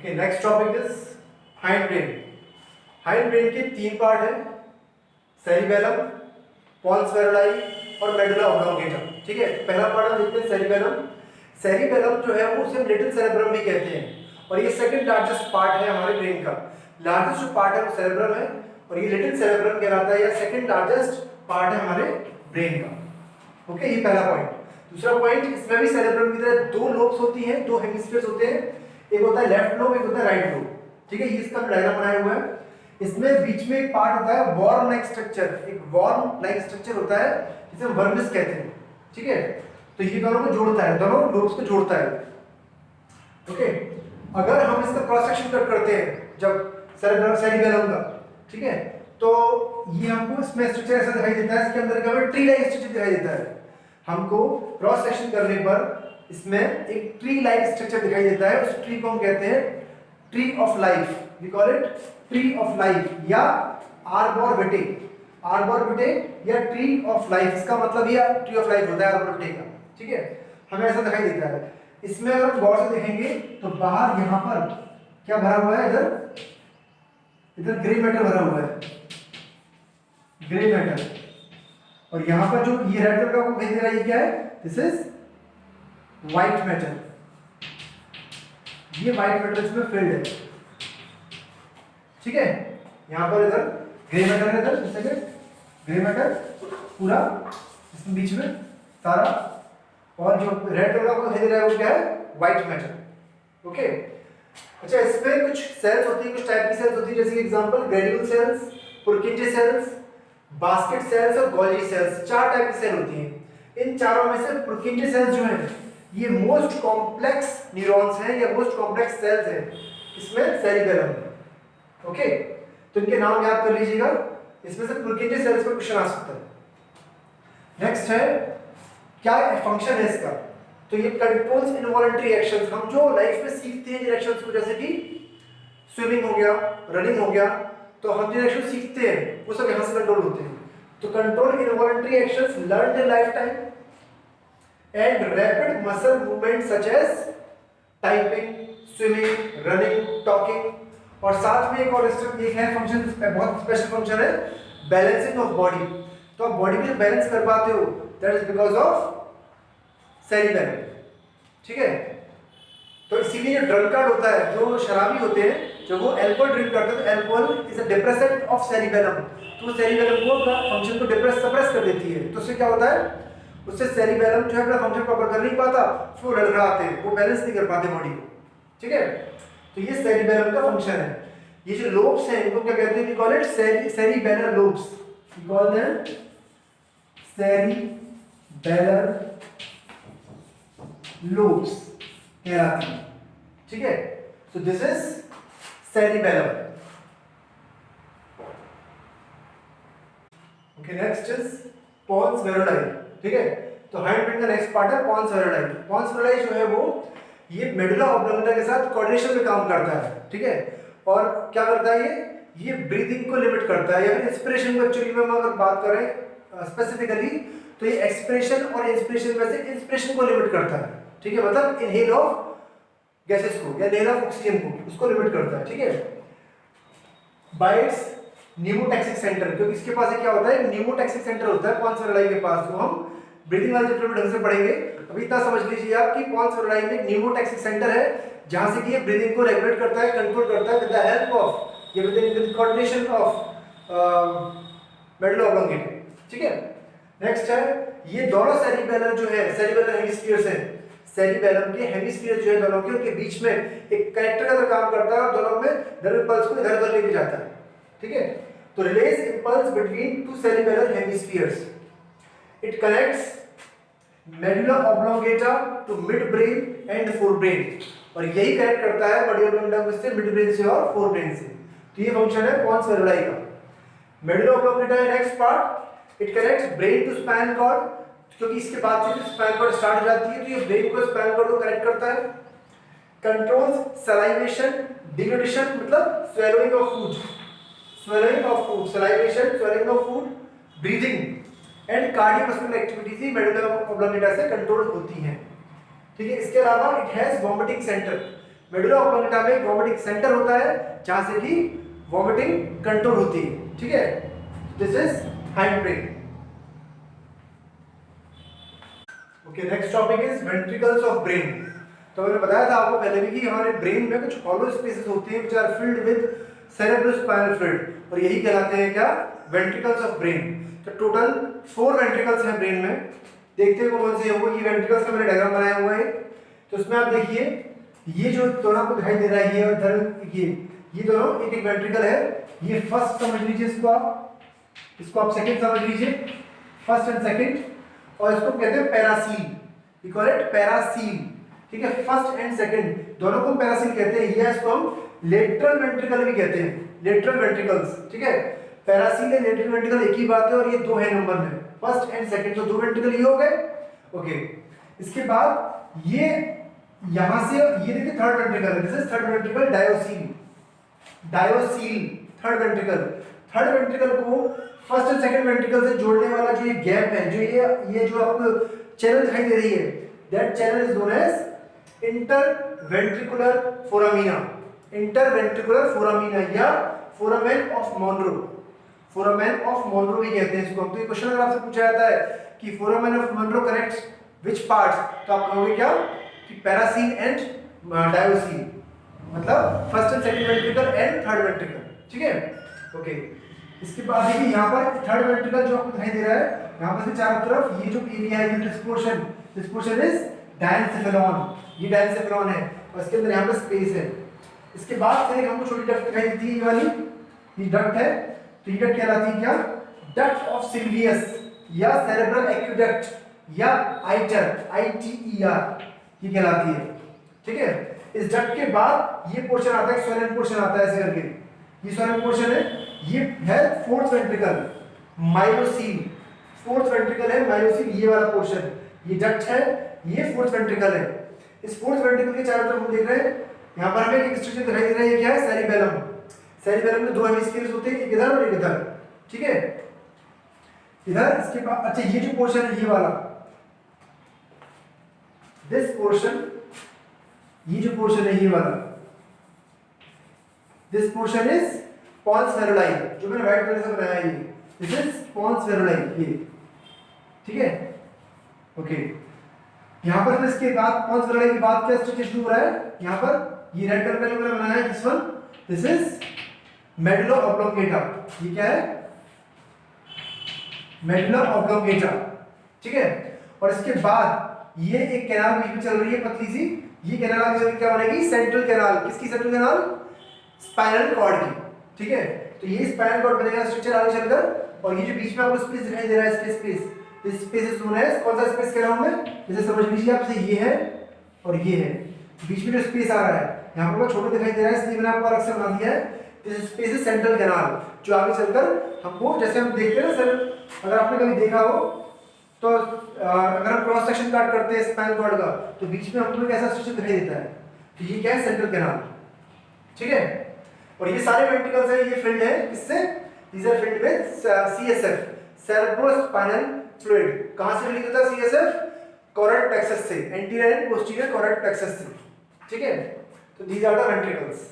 Okay, next topic is hind brain. Hind brain के तीन part हैं, सेरिबेलम, पॉन्स वेरुलाई और मेडुला ऑब्लोंगेटा। ठीक है, पहला पार्ट हम देखते हैं सेरिबेलम। सेरिबेलम जो है वो उसे लिटिल सेरेब्रम भी कहते हैं और ये सेकंड लार्जेस्ट पार्ट है हमारे ब्रेन का। लार्जेस्ट जो पार्ट है वो सेरेब्रम है और ये लिटिल सेरेब्रम कहलाता है या सेकंड लार्जेस्ट पार्ट है हमारे ब्रेन का। ओके, ये पहला पॉइंट। दूसरा पॉइंट, इसमें भी सेरेब्रम की तरह दो लोब्स होती हैं, दो हेमिस्फीयर्स होते हैं, एक होता है लेफ्ट लोब, एक होता है राइट लोब। ठीक है, ये इसका डायग्राम बनाया हुआ है। इसमें बीच में एक पार्ट होता है वॉर्म लाइक स्ट्रक्चर, एक वॉर्म लाइक स्ट्रक्चर होता है जिसे वर्मिस कहते हैं। ठीक है, तो ये दोनों को जोड़ता है, दोनों लोब्स को जोड़ता है। ओके, अगर हम इसका क्रॉस सेक्शन कट करते हैं जब सेरिबेलम का, ठीक है, तो ये हमको इसमें स्ट्रक्चर ऐसा दिखाई देता है, इसके अंदर का ट्री लाइक स्ट्रक्चर दिखाई देता है। हमको क्रॉस सेक्शन करने पर इसमें एक ट्री लाइक स्ट्रक्चर दिखाई देता है, उस ट्री को हम कहते हैं tree of life. We call it tree of life या आर्बोरविटे। आर्बोरविटे या ट्री ऑफ लाइफ, इसका मतलब ये ट्री ऑफ लाइफ होता है आर्बोरविटे का। ठीक है, हमें ऐसा दिखाई देता है। इसमें अगर गौर से देखेंगे तो बाहर यहाँ पर क्या भरा हुआ है, इधर ग्रे मैटर भरा हुआ है, ग्रे मैटर। और यहाँ पर जो ये रेड कलर का आपको दिखाई दे रहा है, ये क्या है? This is white matter. ये व्हाइट मैटर इसमें फिल्ड है। ठीक है, यहाँ पर इधर ग्रे मैटर है, इधर सेकंड ग्रे मैटर पूरा इसमें बीच में सारा, और जो रेड कलर का आपको दिखाई दे रहा है वो क्या है? White matter. ओके, अच्छा, इसमें कुछ सेल्स होती है, कुछ टाइप की सेल्स होती है, जैसे example granule cells, Purkinje cells, basket cells और गोल्जी सेल्स। चार टाइप की सेल होती हैं। इन चारों में से पुरकिंजे सेल्स जो हैं ये मोस्ट कॉम्प्लेक्स न्यूरॉन्स हैं या मोस्ट कॉम्प्लेक्स सेल्स हैं इसमें सेरिबेलम में। ओके, तो इनके नाम याद कर लीजिएगा, इसमें से पुरकिंजे सेल्स पर क्वेश्चन आ सकता है। नेक्स्ट है, क्या फंक्शन है इसका? तो ये कंट्रोल्स इनवॉलंटरी एक्शंस। हम जो लाइफ में सीखते हैं डायरेक्शंस को, जैसे कि स्विमिंग हो गया, रनिंग हो गया, तो हम डायरेक्शन सीखते हैं वो सब यहाँ से कंट्रोल होते हैं। तो control involuntary actions learned in life time and rapid muscle movement such as typing, swimming, running, talking. और साथ में एक और एक है फंक्शन, बहुत स्पेशल फंक्शन है, बैलेंसिंग ऑफ बॉडी। तो आप बॉडी को बैलेंस कर पाते हो, that is because of cerebellum. ठीक है, तो इसीलिए जो ड्रंकार्ड होता है, जो शराबी होते हैं, जब वो अल्कोहल ड्रिंक करते हैं तो alcohol is a depressant of cerebellum. तो सेरिबेलम को अपना फंक्शन को सप्रेस कर देती है। तो उससे क्या होता है, उससे सेरिबेलम जो है अपना फंक्शन प्रॉपर कर नहीं पाता, फिर वो लड़खड़ाते हैं, वो बैलेंस नहीं कर पाते बॉडी को। ठीक है, तो ये सेरिबेलम का फंक्शन है। ये जो लोब्स हैं इनको क्या कहते हैं? We call it cerebellar lobes. We call them cerebellar lobes कहलाते हैं। ठीक है, so this is cerebellum. Okay, next is pons varolii. ठीक है, तो हाइंड ब्रेन का नेक्स्ट पार्ट है पॉन्स वेरुलाई। पॉन्स वेरुलाई जो है वो ये मेडुला ऑब्लोंगेटा के साथ कोऑर्डिनेशन में काम करता है। ठीक है, और क्या करता है ये ब्रीदिंग को लिमिट करता है, या फिर इंस्पिरेशन को एक्चुअली में हम अगर बात करें स्पेसिफिकली तो ये एक्सप्रेशन और इंस्पिरेशन में से इंस्पिरेशन को लिमिट करता है। ठीक है, मतलब इनहेल ऑफ गैसेस को या इनहेल ऑफ ऑक्सीजन को, उसको लिमिट करता है। ठीक है, बाय इट्स न्यूमोटैक्सिक सेंटर, क्योंकि इसके पास क्या होता है, न्यूमोटैक्सिक सेंटर होता है पॉन्स वेरुलाई के पास, जो हम ब्रीदिंग वाले चैप्टर में ढंग से पढ़ेंगे। अभी इतना समझ लीजिए आप कि पॉन्स वेरुलाई में एक न्यूमोटैक्सिक सेंटर है जहां से कि ये ब्रीदिंग को रेगुलेट करता है, कंट्रोल करता है विद द हेल्प ऑफ या with coordination of medulla oblongata. ठीक है, नेक्स्ट है, ये दोनों सेरिबेलर जो है, सेरिबेलर हेमिस्फीयर्स हैं, सेरिबेलम के हेमिस्फीयर जो है दोनों के, उनके बीच में एक कनेक्टर का काम करता है और दोनों में नर्व इम्पल्स को इधर उधर लेके जाता है। ठीक है, तो relays impulse between two cerebellar hemispheres, it connects medulla oblongata to mid brain and fore brain, और यही कनेक्ट करता है मेडुला ऑब्लोंगेटा को से मिड ब्रेन से और फोर ब्रेन से। तो ये फंक्शन है पॉन्स वेरुलाई का। मेडुला ऑब्लोंगेटा है next part, it connects brain to spinal cord, क्योंकि इसके बाद से स्पाइनल कॉर्ड स्टार्ट हो जाती है, तो ये ब्रेन को स्पाइनल कॉर्ड को कनेक्ट करता है। कंट्रोल्स सलाइवेशन, डिग्लूटिशन मतलब swallowing of food, salivation, swallowing of food, breathing and cardiovascular activities he medulla oblongata से कंट्रोल होती हैं। ठीक है, इसके अलावा it has vomiting centre, medulla oblongata में वॉमिटिंग सेंटर होता है जहां से कि वॉमिटिंग कंट्रोल होती है, ठीक है। This is hind brain. Okay, next topic is ventricles of brain. तो मैंने बताया था आपको पहले भी कि हमारे ब्रेन में कुछ हॉलो स्पेसेस होते हैं which are filled with cerebrospinal fluid, और यही कहलाते हैं क्या, वेंट्रिकल्स ऑफ ब्रेन। तो टोटल 4 वेंट्रिकल्स हैं ब्रेन में। देखते हैं कौन से हैं वो। ये वेंट्रिकल्स का मैंने डायग्राम बनाया हुआ है, तो उसमें आप देखिए ये जो दोनों आपको दिखाई दे रहा है, ये और इधर ये दोनों एक एक वेंट्रिकल है। ये फर्स्ट समझ लीजिए, इसको आप सेकंड समझ लीजिए, फर्स्ट एंड सेकंड, और इसको कहते हैं पैरासील, वी कॉल इट पैरासील, ठीक है। फर्स्ट एंड सेकंड दोनों को पैरासील कहते हैं, या इसको हम लेटरल वेंट्रिकल भी कहते हैं, लेटरल वेंट्रिकल्स, ठीक है। पैरासील या लेटरल वेंट्रिकल एक ही बात है, और ये 2 है नंबर में, फर्स्ट एंड सेकंड, तो 2 वेंट्रिकल ये हो गए। ओके, इसके बाद ये यहां से ये देखिए third ventricle, this is third ventricle, diocoel, diocoel third ventricle. Third ventricle को फर्स्ट एंड सेकंड वेंट्रिकल से जोड़ने वाला जो ये गैप है, जो ये जो आपको चैनल दिखाई दे रही है, that channel is known as interventricular foramina, interventricular foramina या foramen of Monro, foramen of Monro भी कहते हैं इसको। तो ये क्वेश्चन अगर आपसे पूछा जाता है कि foramen of Monro connects which parts, तो आप कहोगे क्या कि पैरासील एंड डायोसील, मतलब first and second ventricle and third ventricle, ठीक है। ओके, इसके बाद देखिए यहाँ पर थर्ड वेंट्रिकल जो आपको दिखाई दे रहा है, यहाँ पर से चारों तरफ ये जो एरिया है, दिस पोर्शन इज डायनसेफेलॉन, ये डायनसेफेलॉन है, और इसके अंदर यहाँ पर स्पेस है। इसके बाद फिर हमको छोटी डक्ट दिखाई देती है, ये वाली, ये डक्ट है, तो ये डक्ट कहलाती है क्या, डक्ट ऑफ सिल्वियस या सेरेब्रल एक्वेडक्ट या आइटर, ITER, ये कहलाती है, ठीक है। इस डक्ट के बाद ये पोर्शन आता है, सोलन पोर्शन आता है ऐसे करके, ये सोलन पोर्शन है, ये है फोर्थ वेंट्रिकल, माइलोसील, फोर्थ वेंट्रिकल है माइलोसील, ये वाला पोर्शन, ये डक्ट है, ये फोर्थ वेंट्रिकल है। इस फोर्थ वेंट्रिकल के चारों तरफ हम देख रहे हैं, यहाँ पर हमें एक स्ट्रक्चर दिखाई दे रहा है, ये क्या है, सेरिबेलम। सेरिबेलम में 2 हेमिस्फीयर्स होते हैं, एक इधर और एक इधर, ठीक है, इधर। इसके बाद अच्छा ये जो पोर्शन है, ये वाला, दिस पोर्शन, ये जो पोर्शन है ये वाला, this portion is pons varolii, जो मैंने व्हाइट कलर से बनाया है, ये दिस इज पॉन्स वेरुलाई, ये, ठीक है। ओके, यहाँ पर फिर इसके बाद पॉन्स वेरुलाई के बाद क्या स्ट्रक्चर शुरू हो रहा है, यहाँ पर ये रेड कलर का जो मैंने बनाया है, this one, this is medulla oblongata, ये क्या है, मेडुला ऑब्लोंगेटा, ठीक है। और इसके बाद ये एक कैनाल बीच में चल रही है पतली सी, ये कैनाल आगे चल के क्या बनेगी, सेंट्रल कैनाल, किसकी सेंट्रल कैनाल, स्पाइनल कॉर्ड की, ठीक है। तो ये स्पाइनल कॉर्ड बनेगा स्ट्रक्चर आगे चलकर, और ये जो बीच में आपको स्पेस दिखाई दे रहा है, space, this space is known as, कौन सा स्पेस कह रहा हूं मैं, जैसे समझ लीजिए आपसे ये है और ये है, बीच में जो स्पेस आ रहा है, यहाँ पर छोटा दिखाई दे रहा है, इसलिए मैंने आपको अलग से बना दिया है, this space is central canal, जो आगे चलकर हमको, जैसे हम देखते हैं ना सर, अगर आपने कभी देखा हो तो अगर हम क्रॉस सेक्शन काट करते हैं स्पाइनल कॉर्ड का, तो बीच में हमको एक ऐसा स्ट्रक्चर दिखाई देता है, तो ये क्या है, सेंट्रल कैनाल, ठीक है। और ये सारे वेंट्रिकल्स हैं, ये फिल्ड है किससे, these are filled with CSF, cerebrospinal fluid. कहां से रिलीज होता है CSF, कॉर्ड प्लेक्सस से, anterior and posterior cord plexus से, ठीक है। तो दीस आर द वेंट्रिकल्स।